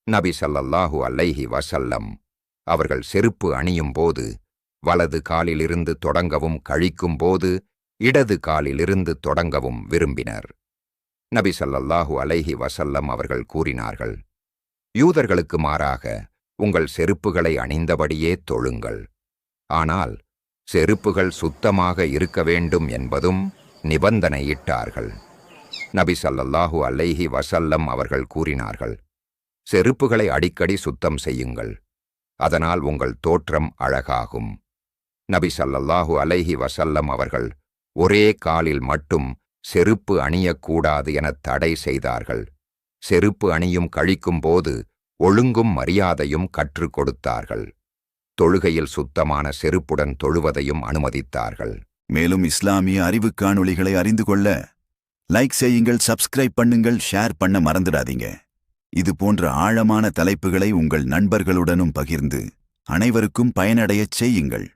நபி ஸல்லல்லாஹு அலைஹி வஸல்லம் அவர்கள் செருப்பு அணியும் போது வலது காலிலிருந்து தொடங்கவும் கழிக்கும் போது இடது காலிலிருந்து தொடங்கவும் விரும்பினர். நபி ஸல்லல்லாஹு அலைஹி வஸல்லம் அவர்கள் கூறினார்கள், யூதர்களுக்கு மாறாக உங்கள் செருப்புகளை அணிந்தபடியே தொழுங்கள். ஆனால் செருப்புகள் சுத்தமாக இருக்க வேண்டும் என்பதும் நிபந்தனையிட்டார்கள். நபி ஸல்லல்லாஹு அலைஹி வஸல்லம் அவர்கள் கூறினார்கள், செருப்புகளை அடிக்கடி சுத்தம் செய்யுங்கள், அதனால் உங்கள் தோற்றம் அழகாகும். நபி ஸல்லல்லாஹு அலைஹி வஸல்லம் அவர்கள் ஒரே காலில் மட்டும் செருப்பு அணியக்கூடாது என தடை செய்தார்கள். செருப்பு அணியும் கழிக்கும் போது ஒழுங்கும் மரியாதையும் கற்றுக் கொடுத்தார்கள். தொழுகையில் சுத்தமான செருப்புடன் தொழுவதையும் அனுமதித்தார்கள். மேலும் இஸ்லாமிய அறிவு காணொளிகளை அறிந்து கொள்ள லைக் செய்யுங்கள், சப்ஸ்கிரைப் பண்ணுங்கள், ஷேர் பண்ண மறந்துடாதீங்க. இது போன்ற ஆழமான தலைப்புகளை உங்கள் நண்பர்களுடனும் பகிர்ந்து அனைவருக்கும் பயனடையச் செய்யுங்கள்.